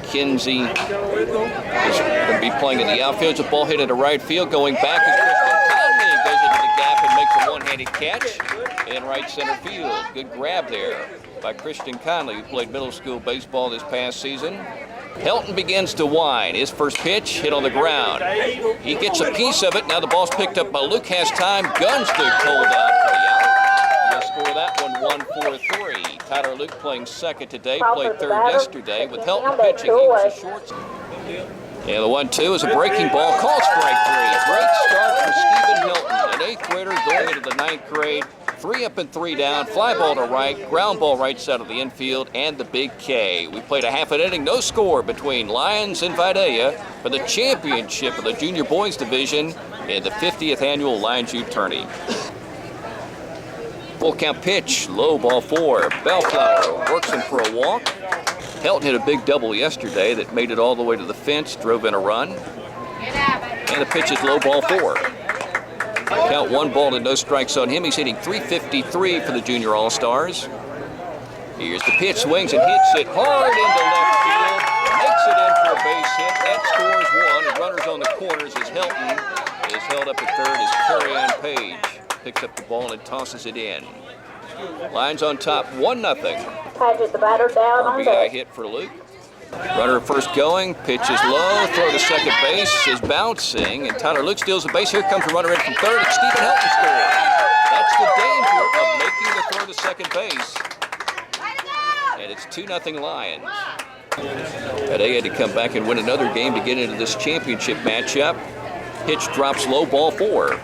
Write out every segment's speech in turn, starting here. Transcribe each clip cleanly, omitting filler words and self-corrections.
McKenzie is going to be playing in the outfield. It's a ball hit into right field. Going back is Christian Conley and goes into the gap and makes a one-handed catch in right center field. Good grab there by Christian Conley, who played middle school baseball this past season. Helton begins to wind. His first pitch hit on the ground. He gets a piece of it. Now the ball's picked up by Luke. Has time. Guns to hold out for the out. He'll score that one 1-4-3. Tyler Luke playing second today. Played third yesterday with Helton pitching. He was a short. Yeah, the 1-2 is a breaking ball. Called strike three. Great start for Stephen Helton, an eighth grader going into the ninth grade. 3 up and 3 down, fly ball to right, ground ball right side of the infield, and the big K. We played a half an inning, no score between Lyons and Vidalia for the championship of the Junior Boys Division in the 50th annual Lyons Youth Tournament. Full count pitch, low ball 4. Bellflower works him for a walk. Helton hit a big double yesterday that made it all the way to the fence, drove in a run. And the pitch is low ball 4. Count 1 ball and no strikes on him. He's hitting .353 for the Junior All-Stars. Here's the pitch, swings and hits it hard into left field. Makes it in for a base hit. That scores 1. And runners on the corners as Helton is held up at third as Carry-On Page picks up the ball and tosses it in. Lyons on top, 1-0. Paget, the batter down on RBI deck. hit for Luke. Runner first going, pitch is low, throw to second base is bouncing, and Tyler Luke steals the base. Here comes the runner in from third, and Stephen Helton scores. That's the danger of making the throw to second base. And it's 2-0 Lions. They had to come back and win another game to get into this championship matchup. Pitch drops low, ball 4.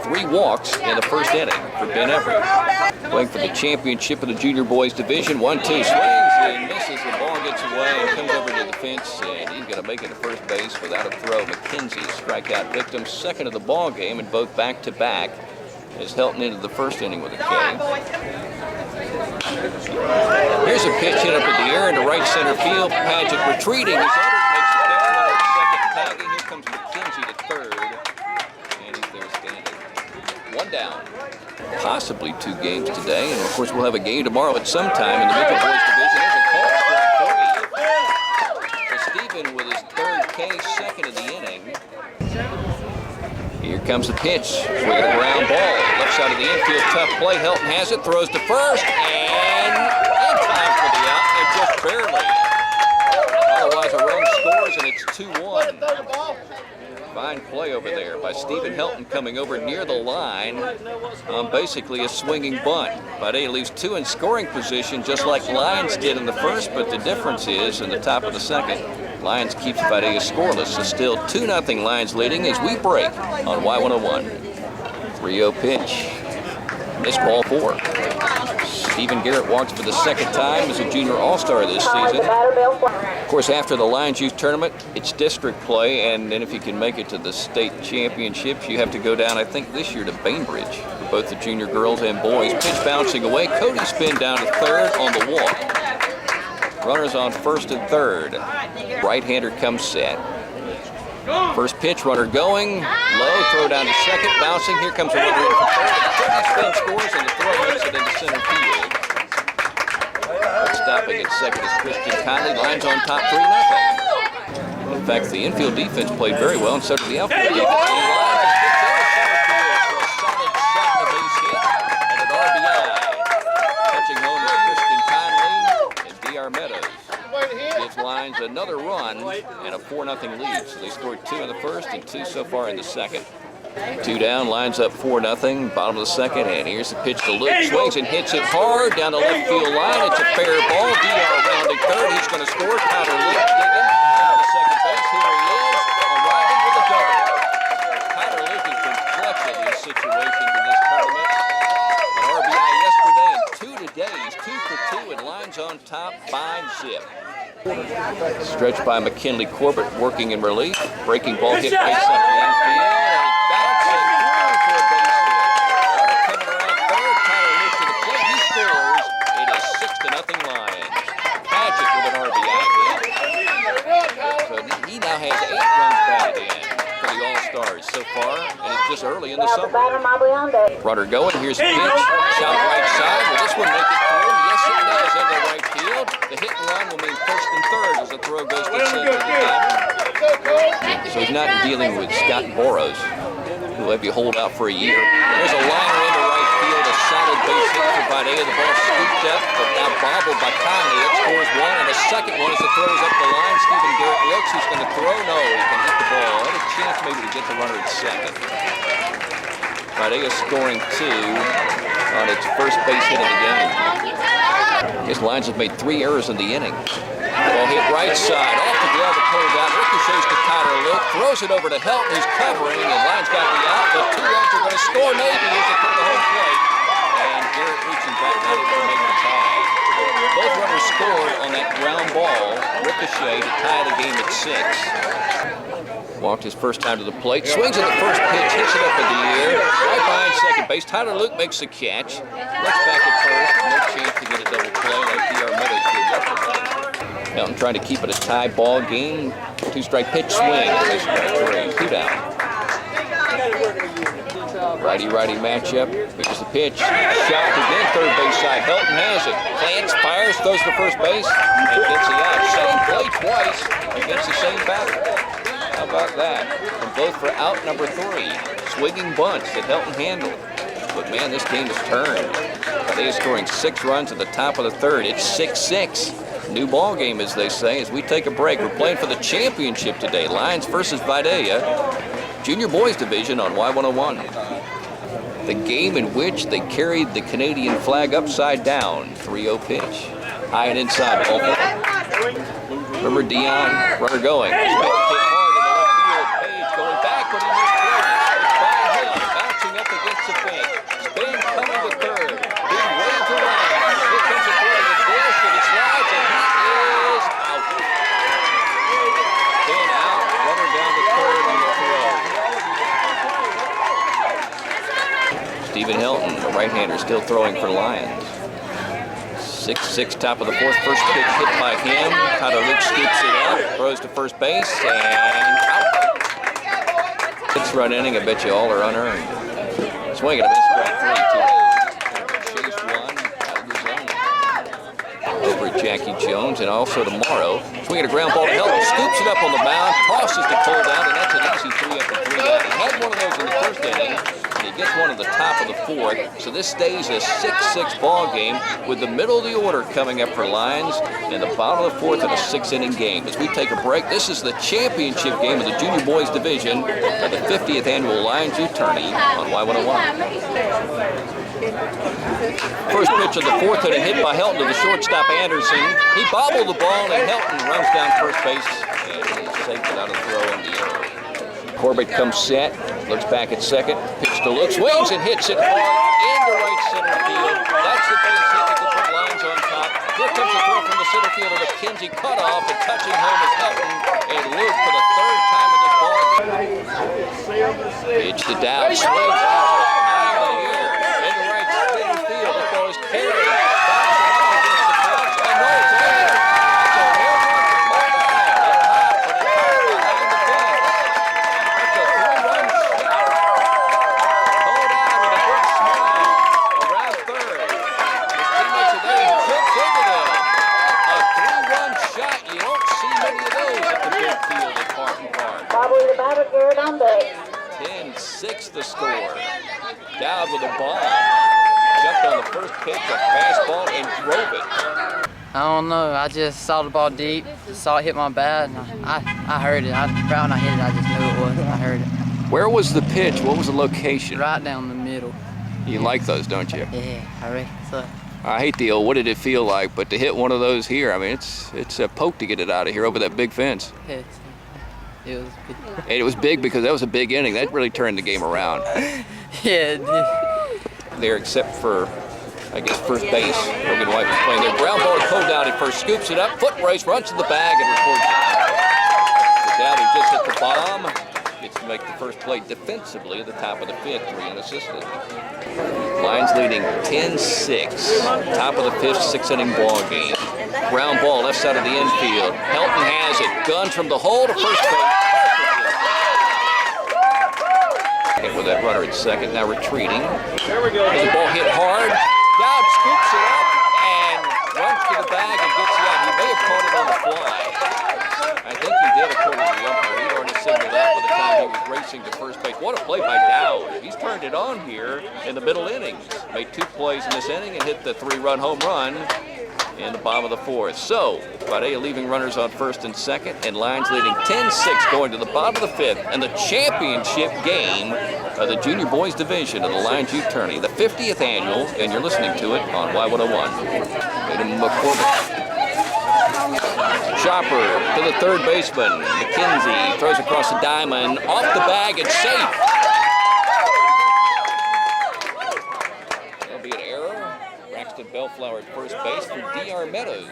3 walks in the first inning for Ben Everett. Playing for the championship of the Junior Boys Division. 1-2 swings and misses. The ball gets away and comes over to the fence, and he's going to make it to first base without a throw. McKenzie, strikeout victim, second of the ball game, and both back-to-back as Helton into the first inning with a K. Here's a pitch hit up in the air into right center field. Paget retreating. His order makes the catch runner at second, tagging. Here comes McKenzie to third, and he's there standing. 1 down. Possibly 2 games today, and of course we'll have a game tomorrow at some time in the Midget Boys Division. There's a call, strike 3. So Stephen with his third K, second of the inning. Here comes the pitch, swing at a ground ball. Left side of the infield, tough play. Helton has it, throws to first, and in time for the out, and just barely. Otherwise, a run scores, and it's 2-1. Fine play over there by Stephen Helton coming over near the line on basically a swinging bunt. Vidalia leaves 2 in scoring position, just like Lyons did in the first, but the difference is in the top of the second, Lyons keeps Vidalia scoreless. So still 2-0 Lyons leading as we break on Y101. 3-0 pitch. Missed ball 4. Stephen Garrett walks for the second time as a Junior All-Star this season. Of course, after the Lyons Youth Tournament, it's district play, and then if you can make it to the state championships, you have to go down, I think, this year to Bainbridge for both the junior girls and boys. Pitch bouncing away. Cody spin down to third on the walk. Runners on first and third. Right-hander comes set. First pitch, runner going. Low, throw down to second. Bouncing. Here comes a runner in from third. Cody spin scores, and the throw makes it into center field. Stopping at second is Christian Conley. Lyons on top 3-0. In fact, the infield defense played very well, and so did the outfield defense. Lyons gets over center field for a solid second base hit and an RBI. Touching home is Christian Conley and D.R. Meadows. Gives Lyons another run and a 4-0 lead. So they scored 2 in the first and 2 so far in the second. 2 down, Lyons up 4-0, bottom of the second, and here's the pitch to Luke. Swings and hits it hard down the left field line. It's a fair ball. D.R. rounding third. He's going to score. Tyler Luke digging down to second base. Here he is, arriving with a double. Tyler Luke has been clutch in these situations in this tournament. An RBI yesterday and 2 today. He's 2 for 2, and Lyons on top, 5-zip. Stretched by McKinley Corbett, working in relief. Breaking ball hit right side of the infield. So far, and it's just early in the summer. Runner going, here's a pitch, shot right side. Will this one make it through? Yes, Yes, it does into right field. The hit and run will mean first and third as the throw goes to center. So he's not dealing with Scott Boros, who will have you hold out for a year. There's a liner into right field, a solid base hit for Vidalia. The ball scooped up, but now bobbled by Conley. That scores one, and the second one as the throws up the line. Stephen Garrett looks, he's going to throw. No, he can hit the ball. Had a chance maybe to get the runner at second. Vidalia scoring two on its first base hit of the game. His Lyons have made 3 errors in the inning. Ball hit right side, off the glove, pulled out. Ricochets to Tyler Luke, throws it over to Helton, who's covering, and Lyons got the out. The 2 runs are going to score maybe as they come to home plate. And Garrett reaching back, not able to make the tie. Both runners scored on that ground ball, Ricochet, to tie the game at 6. Walked his first time to the plate, swings at the first pitch, hits it up in the air, right behind second base. Tyler Luke makes the catch, looks back at first, no chance to get a double play like D.R. Meadows did yesterday. Helton trying to keep it a tie ball game. 2-strike pitch swing, and they strike 3, 2 down. Righty-righty matchup, here's the pitch, shot again, third base side. Helton has it, plants, fires, throws to first base, and gets the out. Same play twice against the same batter. How about that? And both for out number 3. Swinging bunts that Helton handled. But man, this game has turned. They are scoring 6 runs at the top of the third. It's 6-6. New ball game, as they say, as we take a break. We're playing for the championship today. Lyons versus Vidalia. Junior Boys division on Y101. The game in which they carried the Canadian flag upside down. 3-0 pitch. High and inside. Ball. Remember Dion? Runner going. Going back, but he missed it. By him, bouncing up against the fence. Spain coming to third. Being waved around. Here comes a throw to the dish, and he slides, and he is out. Spain out, runner down to third on the throw. Stephen Helton, the right-hander, still throwing for Lyons. 6-6, top of the fourth. First pitch hit by him. Tyler Luke scoops it up, throws to first base, and out. 6-run inning, I bet you all are unearned. Swinging at this strike 3, 2. Chase one out of the zone. Over at Jackie Jones, and also tomorrow. Swinging a ground ball to Helton, scoops it up on the mound, tosses the cold out, and that's an easy 3 up and 3 down. He had one of those in the first inning, and he gets one at the top of the fourth. So this stays a 6-6 ball game with the middle of the order coming up for Lyons and the bottom of the fourth in a 6-inning game. As we take a break, this is the championship game of the Junior Boys division of the 50th annual Lyons Youth Tournament on Y101. First pitch of the fourth inning, hit by Helton to the shortstop Anderson. He bobbled the ball, and Helton runs down first base, and he's safe without a throw in the air. Corbett comes set, looks back at second, pitch to Luke, swings and hits it hard into right center field. That's the base hit that could put Lyons on top. Here comes a throw from the center fielder, McKenzie cut off, and touching home is Helton, and Luke for the 3rd time in this ball game. Pitch to Dow, swings high in the air, into right center field. The ball is carried, bouncing up against the fence, and no, it's in. It's a home run for Florida. It's hot, but it's hot behind the fence. It's a 3-run shot. Pulled out with a big smile around third. His teammates are there. He trips into them. A 3-run shot. You don't see many of those at the big field at Barton Park. Probably the batter, Garrett, on base. 10-6 the score. Dowd with a bomb. Jumped on the first pitch, a fastball, and drove it. I don't know. I just saw the ball deep, saw it hit my bat, and I heard it. Right when I hit it, I just knew it was. I heard it. Where was the pitch? What was the location? Right down the middle. You like those, don't you? Yeah, I reckon so. I hate the old, what did it feel like? But to hit one of those here, I mean, it's a poke to get it out of here over that big fence. It was big. And it was big because that was a big inning. That really turned the game around. Yeah, it did. There, except for, I guess, first base. Logan White was playing there. Ground ball to Cole at first, scoops it up, foot race, runs to the bag, and records it. So Dowd, who just hit the bomb, gets to make the first play defensively at the top of the 5th, 3 unassisted. Lyons leading 10-6. Top of the 5th, 6-inning ball game. Ground ball left side of the infield. Helton has it. Guns from the hole to first base. And with that runner at second, now retreating. There we go. As the ball hit hard. Dowd scoops it up and the bag and gets you out. He may have caught it on the fly. I think he did, according to the umpire. He'd already signaled out by the time he was racing to first base. What a play by Dowd. He's turned it on here in the middle innings. Made 2 plays in this inning and hit the 3-run home run in the bottom of the 4th. So, Vidalia leaving runners on first and second, and Lyons leading 10-6 going to the bottom of the 5th, and the championship game of the Junior Boys Division of the Lyons Youth Tournament, the 50th annual, and you're listening to it on Y101. McCormick. Chopper to the third baseman. McKenzie throws across the diamond, off the bag, and safe. There'll be an error. Braxton Bellflower at first base for D.R. Meadows.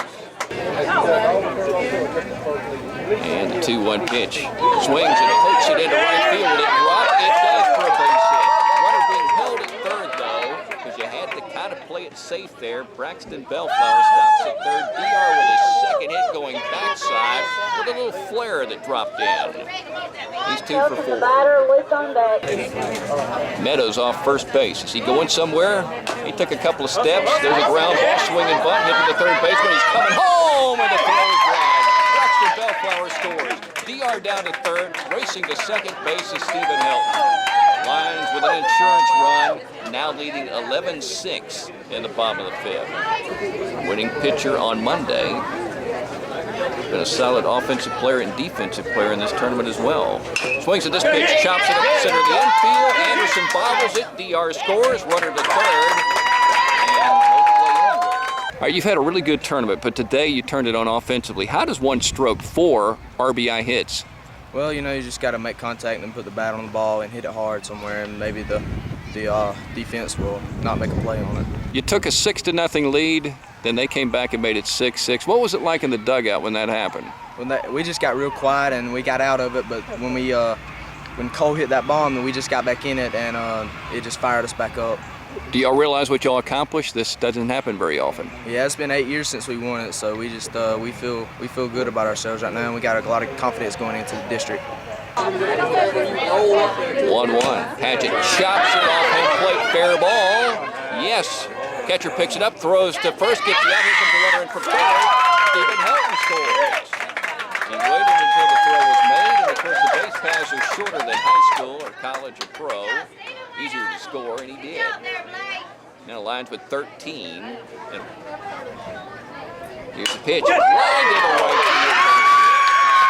And the 2-1 pitch. Swings and pokes it into right field. Will it drop? It does for a base hit. Runner being held at third, though, because you had to kind of play it safe there. Braxton Bellflower stops at third. D.R. with his second hit going backside with a little flare that dropped in. He's 2 for 4. Meadows off first base. Is he going somewhere? He took a couple of steps. There's a ground ball, swing and bunt, hit to the third baseman. He's coming home, and the throw is wide. Braxton Bellflower scores. D.R. down to third. Racing to second base is Stephen Helton. Lyons with an insurance run, now leading 11-6 in the bottom of the 5th. Winning pitcher on Monday. Been a solid offensive player and defensive player in this tournament as well. Swings at this pitch, chops it up the center of the infield. Anderson bobbles it. D.R. scores. Runner to third. And no play anywhere. All right, you've had a really good tournament, but today you turned it on offensively. How does one stroke 4 RBI hits? Well, you know, you just got to make contact and put the bat on the ball and hit it hard somewhere, and maybe the defense will not make a play on it. You took a 6-0 lead, then they came back and made it 6-6. What was it like in the dugout when that happened? We just got real quiet and we got out of it, but when Cole hit that bomb, then we just got back in it, and it just fired us back up. Do y'all realize what y'all accomplished? This doesn't happen very often. Yeah, it's been 8 years since we won it, so we just we feel good about ourselves right now, and we got a lot of confidence going into the district. 1-1. Patchett chops it off home plate, fair ball. Yes. Catcher picks it up, throws to first, gets the out. Here comes the runner in for third. Stephen Helton scores. He waited until the throw was made, and of course the base paths are shorter than high school or college or pro. Easier to score, and he did. Now Lyons with 13. And here's the pitch. Lined it away.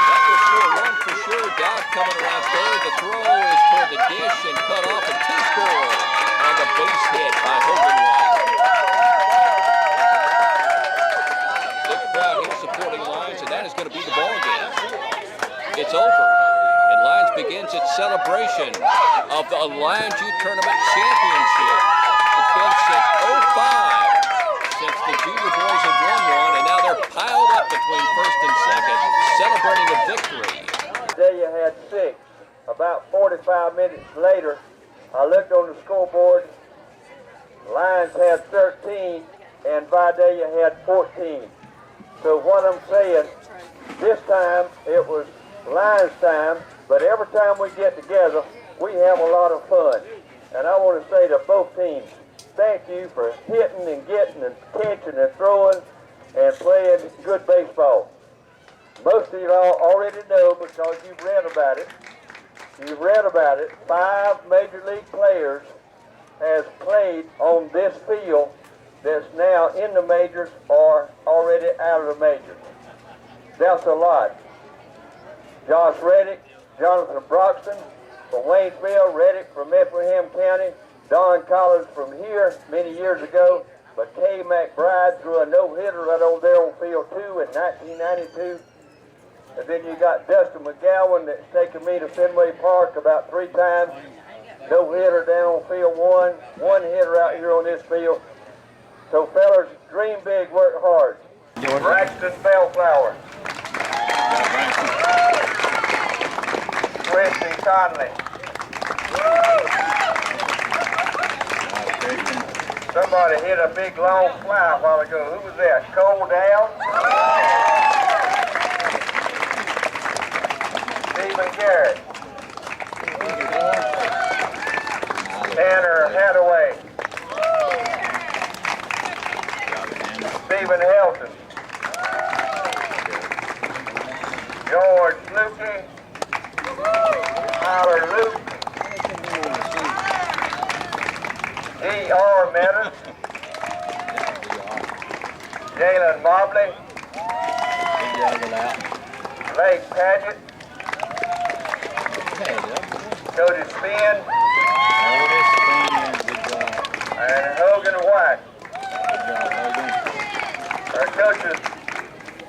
That was for a run for sure. Dowd coming around third. The throw is toward the dish and cut off, and 2 scores on the base hit by Hogan White. Big crowd here supporting Lyons, and that is going to be the ball game. It's over. And Lyons begins its celebration of the Lyons Youth Tournament Championship. It's been since '05 since the Junior Boys have won one, and now they're piled up between first and second, celebrating a victory. Vidalia had 6. About 45 minutes later, I looked on the scoreboard. Lyons had 13, and Vidalia had 14. So what I'm saying, this time it was Lyons time, but every time we get together, we have a lot of fun. And I want to say to both teams, thank you for hitting and getting and catching and throwing and playing good baseball. Most of you all already know because you've read about it. 5 major league players has played on this field that's now in the majors or already out of the majors. That's a lot. Josh Reddick, Jonathan Broxton from Waynesville, Reddick from Effingham County, Don Collins from here many years ago, but Kay McBride threw a no-hitter right over there on field 2 in 1992. And then you got Dustin McGowan that's taken me to Fenway Park about 3 times. No-hitter down on field 1, 1 hitter out here on this field. So fellas, dream big, work hard. Braxton Bellflower. Christian Conley. Somebody hit a big long fly a while ago. Who was that? Cole Down? Stephen Garrett. Tanner Hadaway. Stephen Helton. George Lukey, Tyler Luke, D.R. Meadows, Jalen Mobley, Blake Paget, Cody Spin, and Hogan White. Our coaches,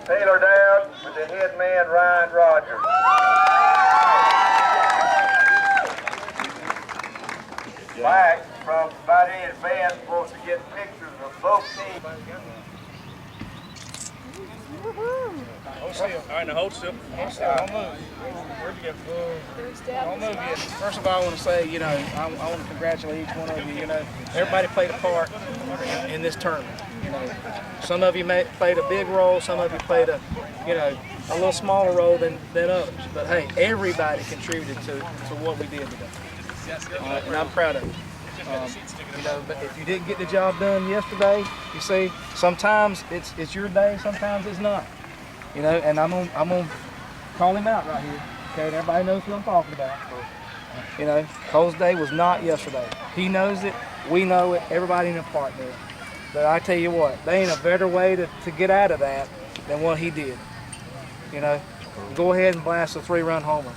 Taylor Dowd with the head man Ryan Rogers. Mike from Vidalia Advance wants to get pictures of both teams. Hold still. All right, now hold still. Hold still. Don't move. Where'd you go? Don't move yet. First of all, I want to say, I want to congratulate each one of you. Everybody played a part in this tournament. Some of you played a big role. Some of you played a little smaller role than others. But hey, everybody contributed to what we did today. And I'm proud of it. But if you didn't get the job done yesterday, you see, sometimes it's your day, sometimes it's not. And I'm gonna call him out right here. Okay, and everybody knows who I'm talking about. Cole's day was not yesterday. He knows it, we know it, everybody in the park knows it. But I tell you what, there ain't a better way to get out of that than what he did. Go ahead and blast a 3-run homer.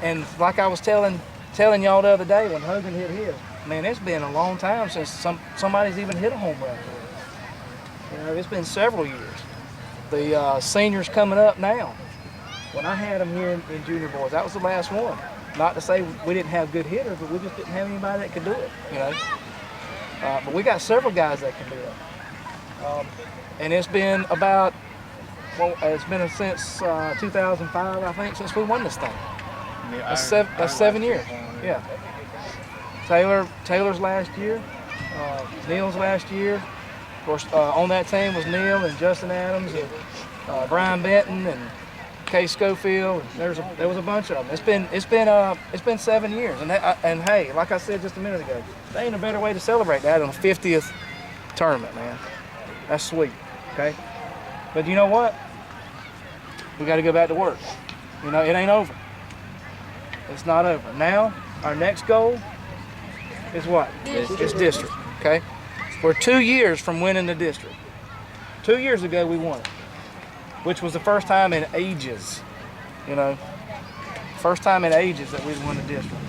And like I was telling y'all the other day when Hogan hit his, man, it's been a long time since somebody's even hit a home run. It's been several years. The seniors coming up now. When I had them here in Junior Boys, that was the last one. Not to say we didn't have good hitters, but we just didn't have anybody that could do it. But we got several guys that can do it. And it's been it's been since 2005, I think, since we won this thing. That's 7 years. Yeah. Taylor's last year, Neil's last year. Of course, on that team was Neil and Justin Adams and Brian Benton and Kay Schofield. There was a bunch of them. It's been 7 years, and hey, like I said just a minute ago, there ain't a better way to celebrate that on the 50th tournament, man. That's sweet. Okay. But you know what? We got to go back to work. It ain't over. It's not over. Now, our next goal is what? It's district, okay? We're 2 years from winning the district. 2 years ago, we won it, which was the first time in ages, First time in ages that we won the district.